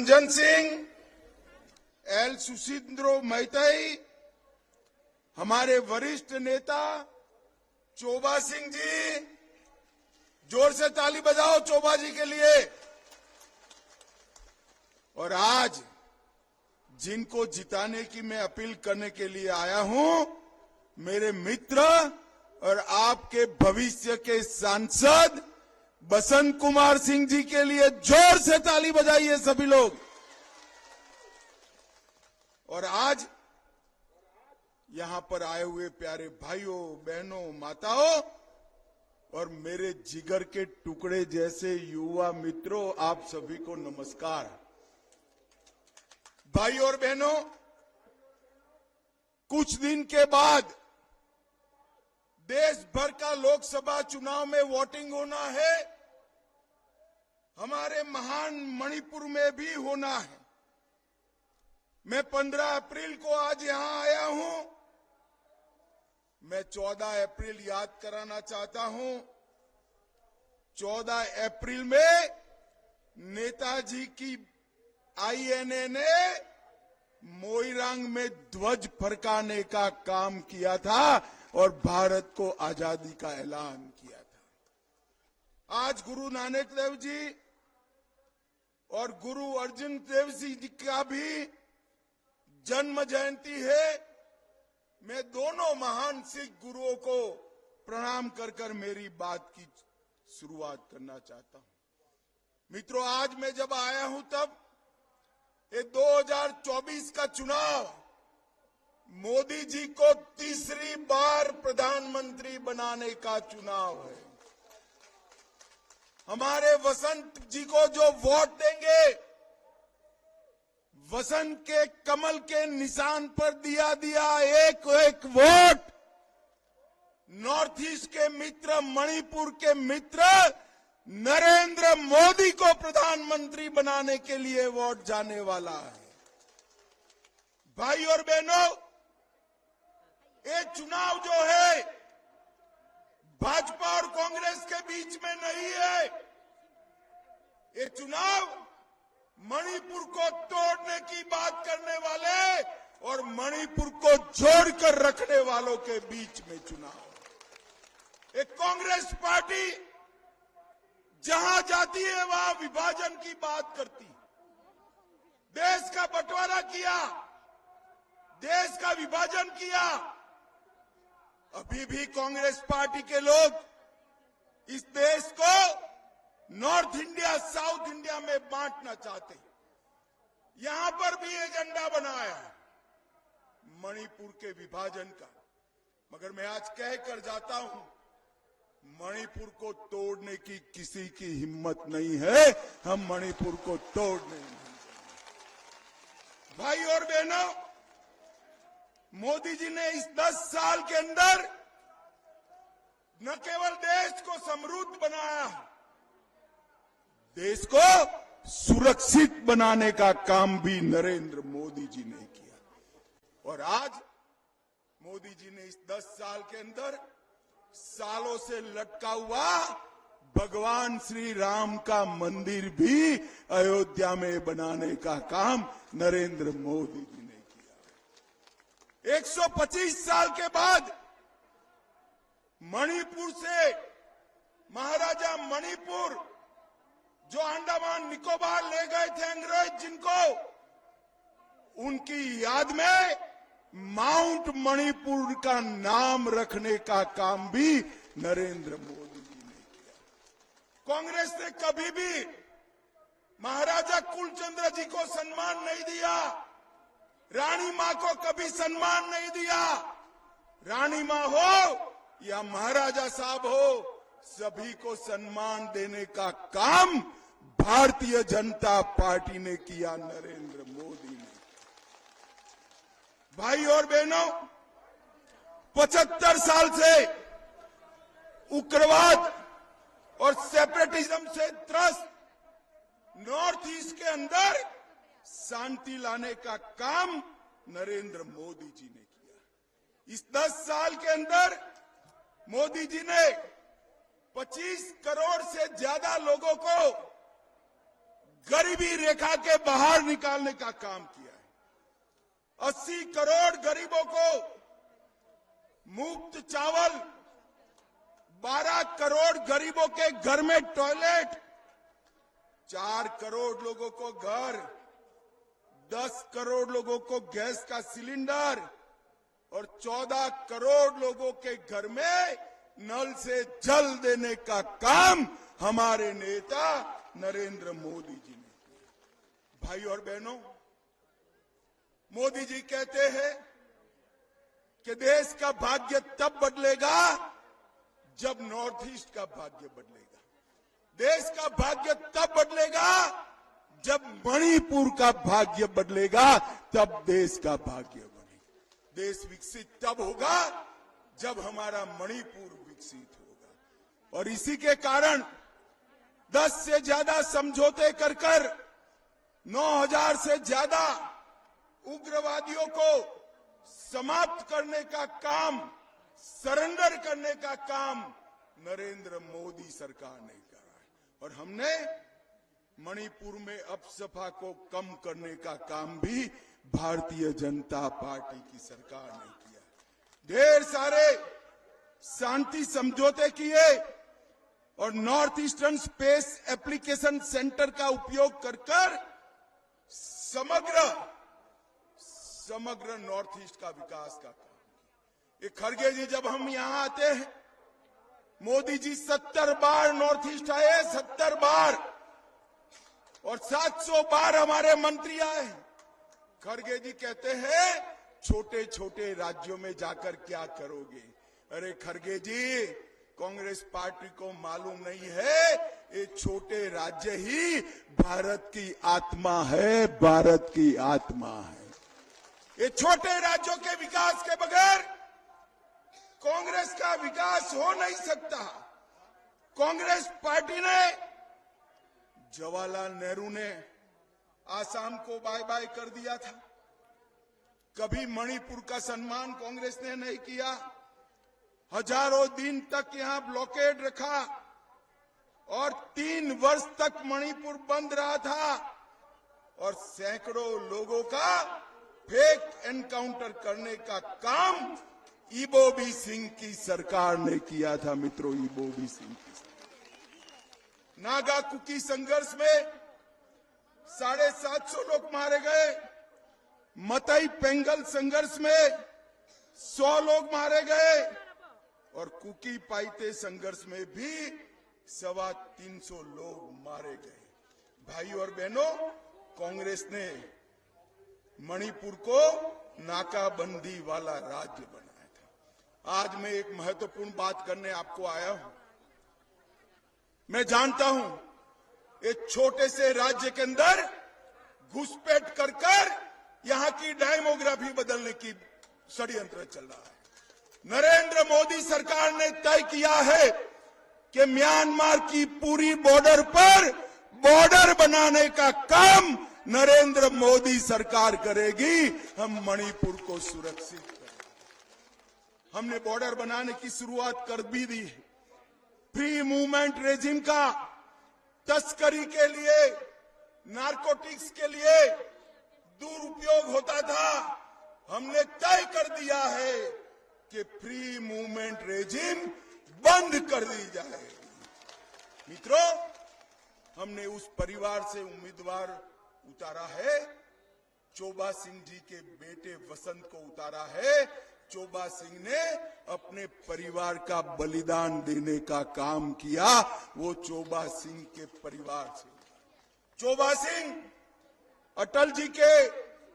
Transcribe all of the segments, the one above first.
Ranjan Singh, L सुशींद्रो Maitei, हमारे वरिष्ठ नेता चोबा सिंह जी, जोर से ताली बजाओ चोबा जी के लिए। और आज जिनको जिताने की मैं अपील करने के लिए आया हूं, मेरे मित्र और आपके भविष्य के सांसद बसंत कुमार सिंह जी के लिए जोर से ताली बजाइए सभी लोग। और आज यहां पर आए हुए प्यारे भाइयों, बहनों, माताओं और मेरे जिगर के टुकड़े जैसे युवा मित्रों, आप सभी को नमस्कार। भाई और बहनों, कुछ दिन के बाद देश भर का लोकसभा चुनाव में वोटिंग होना है। हमारे महान मणिपुर में भी होना है। मैं 15 अप्रैल को आज यहां आया हूं। मैं 14 अप्रैल याद कराना चाहता हूं। 14 अप्रैल में नेताजी की आईएनए ने मोइरांग में ध्वज फरकाने का काम किया था और भारत को आजादी का ऐलान किया था। आज गुरु नानक देव जी और गुरु अर्जुन देव जी का भी जन्म जयंती है। मैं दोनों महान सिख गुरुओं को प्रणाम कर कर मेरी बात की शुरुआत करना चाहता हूं। मित्रों, आज मैं जब आया हूं तब ये 2024 का चुनाव मोदी जी को तीसरी बार प्रधानमंत्री बनाने का चुनाव है। हमारे वसंत जी को जो वोट देंगे, वसंत के कमल के निशान पर दिया एक एक वोट नॉर्थ ईस्ट के मित्र, मणिपुर के मित्र नरेंद्र मोदी को प्रधानमंत्री बनाने के लिए वोट जाने वाला है। भाई और बहनों, ये चुनाव जो है भाजपा और कांग्रेस के बीच में नहीं है। ये चुनाव मणिपुर को तोड़ने की बात करने वाले और मणिपुर को जोड़कर रखने वालों के बीच में चुनाव। एक कांग्रेस पार्टी जहां जाती है वहां विभाजन की बात करती, देश का बंटवारा किया, देश का विभाजन किया। अभी भी कांग्रेस पार्टी के लोग इस देश को नॉर्थ इंडिया, साउथ इंडिया में बांटना चाहते। यहां पर भी एजेंडा बनाया है मणिपुर के विभाजन का। मगर मैं आज कह कर जाता हूं, मणिपुर को तोड़ने की किसी की हिम्मत नहीं है। हम मणिपुर को तोड़ने नहीं देंगे। भाई और बहनों, मोदी जी ने इस 10 साल के अंदर न केवल देश को समृद्ध बनाया, देश को सुरक्षित बनाने का काम भी नरेंद्र मोदी जी ने किया। और आज मोदी जी ने इस 10 साल के अंदर सालों से लटका हुआ भगवान श्री राम का मंदिर भी अयोध्या में बनाने का काम नरेंद्र मोदी जी ने किया। 125 साल के बाद मणिपुर से महाराजा मणिपुर, जो अंडमान निकोबार ले गए थे अंग्रेज जिनको, उनकी याद में माउंट मणिपुर का नाम रखने का काम भी नरेंद्र मोदी जी ने किया। कांग्रेस ने कभी भी महाराजा कुलचंद्र जी को सम्मान नहीं दिया, रानी मां को कभी सम्मान नहीं दिया। रानी मां हो या महाराजा साहब हो, सभी को सम्मान देने का काम भारतीय जनता पार्टी ने किया, नरेंद्र मोदी ने। भाई और बहनों, 75 साल से उग्रवाद और सेपरेटिज्म से त्रस्त नॉर्थ ईस्ट के अंदर शांति लाने का काम नरेंद्र मोदी जी ने किया। इस 10 साल के अंदर मोदी जी ने 25 करोड़ से ज्यादा लोगों को गरीबी रेखा के बाहर निकालने का काम किया है। 80 करोड़ गरीबों को मुफ्त चावल, 12 करोड़ गरीबों के घर में टॉयलेट, 4 करोड़ लोगों को घर, 10 करोड़ लोगों को गैस का सिलेंडर और 14 करोड़ लोगों के घर में नल से जल देने का काम हमारे नेता नरेंद्र मोदी जी ने किया। भाई और बहनों, मोदी जी कहते हैं कि देश का भाग्य तब बदलेगा जब नॉर्थ ईस्ट का भाग्य बदलेगा। देश का भाग्य तब बदलेगा जब मणिपुर का भाग्य बदलेगा, तब देश का भाग्य बनेगा। देश विकसित तब होगा जब हमारा मणिपुर विकसित होगा। और इसी के कारण 10 से ज्यादा समझौते कर 9,000 से ज्यादा उग्रवादियों को समाप्त करने का काम, सरेंडर करने का काम नरेंद्र मोदी सरकार ने करा है। और हमने मणिपुर में अपसपा को कम करने का काम भी भारतीय जनता पार्टी की सरकार ने किया। ढेर सारे शांति समझौते किए और north eastern space application centre का उपयोग कर समग्र नॉर्थ ईस्ट का विकास का काम। ये खड़गे जी जब हम यहां आते हैं, मोदी जी 70 बार नॉर्थ ईस्ट आए, 70 बार, और 700 बार हमारे मंत्री आए। खड़गे जी कहते हैं छोटे छोटे राज्यों में जाकर क्या करोगे। अरे खड़गे जी, कांग्रेस पार्टी को मालूम नहीं है ये छोटे राज्य ही भारत की आत्मा है, भारत की आत्मा है। ये छोटे राज्यों के विकास के बगैर कांग्रेस का विकास हो नहीं सकता। कांग्रेस पार्टी ने, जवाहरलाल नेहरू ने आसाम को बाय बाय कर दिया था, कभी मणिपुर का सम्मान कांग्रेस ने नहीं किया। हजारों दिन तक यहां ब्लॉकेड रखा और 3 वर्ष तक मणिपुर बंद रहा था और सैकड़ों लोगों का फेक एनकाउंटर करने का काम इबोबी सिंह की सरकार ने किया था। मित्रों, इबोबी सिंह की सरकार। नागा कुकी संघर्ष में 750 लोग मारे गए। मतई पेंगल संघर्ष में 100 लोग मारे गए और कुकी पाइते संघर्ष में भी 350 लोग मारे गए। भाई और बहनों, कांग्रेस ने मणिपुर को नाकाबंदी वाला राज्य बनाया था। आज मैं एक महत्वपूर्ण बात करने आपको आया हूं। मैं जानता हूं एक छोटे से राज्य के अंदर घुसपैठ कर यहां की डेमोग्राफी बदलने की षड्यंत्र चल रहा है। नरेंद्र मोदी सरकार ने तय किया है कि म्यांमार की पूरी बॉर्डर पर बॉर्डर बनाने का काम नरेंद्र मोदी सरकार करेगी। हम मणिपुर को सुरक्षित करेंगे। हमने बॉर्डर बनाने की शुरुआत कर भी दी है। फ्री मूवमेंट रेजिम का तस्करी के लिए, नारकोटिक्स के लिए दुरुपयोग होता था। हमने तय कर दिया है कि फ्री मूवमेंट रेजिम बंद कर दी जाए। मित्रों, हमने उस परिवार से उम्मीदवार उतारा है, चोबा सिंह जी के बेटे वसंत को उतारा है। चोबा सिंह ने अपने परिवार का बलिदान देने का काम किया। वो चोबा सिंह के परिवार से, चोबा सिंह अटल जी के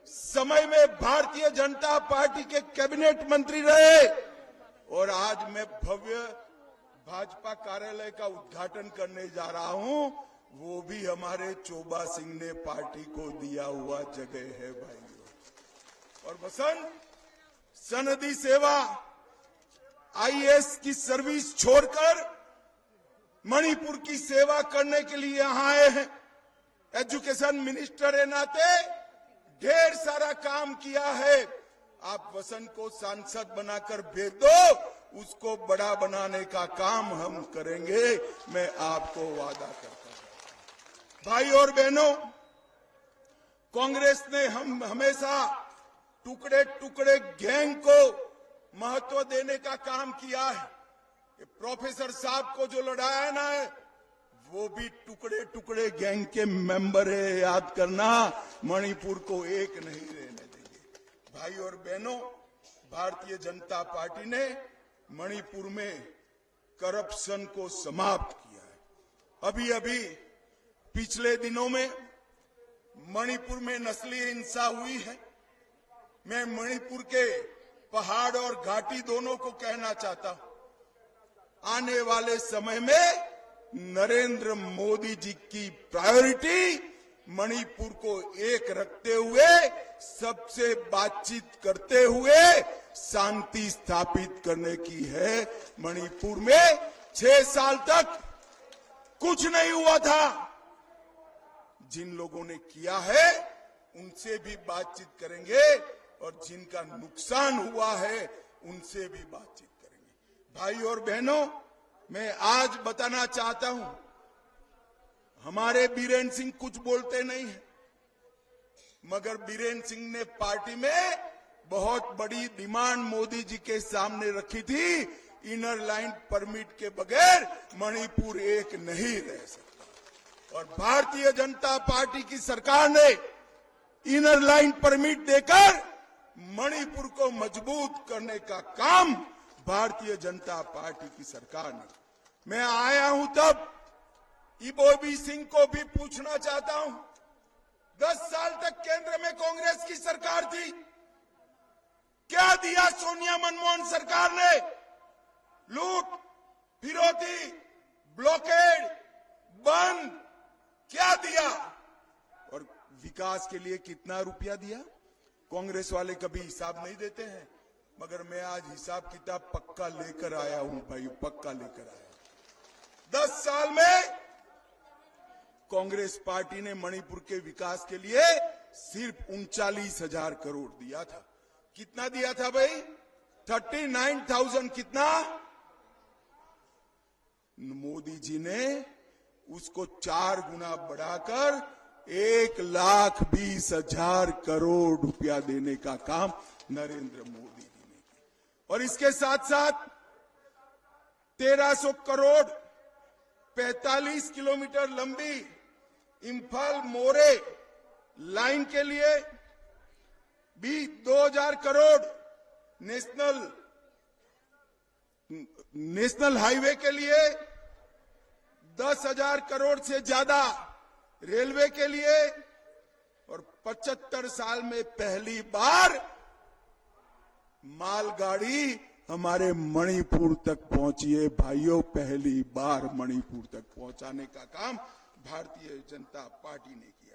समय में भारतीय जनता पार्टी के कैबिनेट मंत्री रहे और आज मैं भव्य भाजपा कार्यालय का उद्घाटन करने जा रहा हूं। वो भी हमारे चोबा सिंह ने पार्टी को दिया हुआ जगह है भाइयों। और वसंत सनदी सेवा, आईएएस की सर्विस छोड़कर मणिपुर की सेवा करने के लिए यहां आए हैं। एजुकेशन मिनिस्टर के नाते ढेर सारा काम किया है। आप वसंत को सांसद बनाकर भेज दो, उसको बड़ा बनाने का काम हम करेंगे। मैं आपको वादा करता हूं। भाई और बहनों, कांग्रेस ने हम हमेशा टुकड़े टुकड़े गैंग को महत्व देने का काम किया है। प्रोफेसर साहब को जो लड़ाया ना है, वो भी टुकड़े टुकड़े गैंग के मेंबर है। याद करना, मणिपुर को एक नहीं रहने देंगे। भाई और बहनों, भारतीय जनता पार्टी ने मणिपुर में करप्शन को समाप्त किया है। अभी अभी पिछले दिनों में मणिपुर में नस्ली हिंसा हुई है। मैं मणिपुर के पहाड़ और घाटी दोनों को कहना चाहता हूं, आने वाले समय में नरेंद्र मोदी जी की प्रायोरिटी मणिपुर को एक रखते हुए, सबसे बातचीत करते हुए शांति स्थापित करने की है। मणिपुर में 6 साल तक कुछ नहीं हुआ था। जिन लोगों ने किया है उनसे भी बातचीत करेंगे और जिनका नुकसान हुआ है उनसे भी बातचीत करेंगे। भाई और बहनों, मैं आज बताना चाहता हूं, हमारे बीरेन्द्र सिंह कुछ बोलते नहीं है, मगर बीरेन्द्र सिंह ने पार्टी में बहुत बड़ी डिमांड मोदी जी के सामने रखी थी। इनर लाइन परमिट के बगैर मणिपुर एक नहीं रह सकता, और भारतीय जनता पार्टी की सरकार ने इनर लाइन परमिट देकर मणिपुर को मजबूत करने का काम भारतीय जनता पार्टी की सरकार ने। मैं आया हूं तब इबोबी सिंह को भी पूछना चाहता हूं, 10 साल तक केंद्र में कांग्रेस की सरकार थी, क्या दिया सोनिया मनमोहन सरकार ने? लूट, फिरौती, ब्लॉकेड, बंद, क्या दिया? और विकास के लिए कितना रुपया दिया? कांग्रेस वाले कभी हिसाब नहीं देते हैं, मगर मैं आज हिसाब किताब पक्का लेकर आया हूं भाई, पक्का लेकर आया। 10 साल में कांग्रेस पार्टी ने मणिपुर के विकास के लिए सिर्फ 39,000 करोड़ दिया था। कितना दिया था भाई? 39,000। कितना? मोदी जी ने उसको 4 गुना बढ़ाकर 1,20,000 करोड़ रुपया देने का काम नरेंद्र मोदी जी ने किया। और इसके साथ साथ 1,300 करोड़ 45 किलोमीटर लंबी इम्फाल मोरे लाइन के लिए भी 2,000 करोड़, नेशनल हाईवे के लिए 10,000 करोड़ से ज्यादा, रेलवे के लिए, और 75 साल में पहली बार मालगाड़ी हमारे मणिपुर तक पहुंची है। भाइयों, पहली बार मणिपुर तक पहुंचाने का काम भारतीय जनता पार्टी ने किया।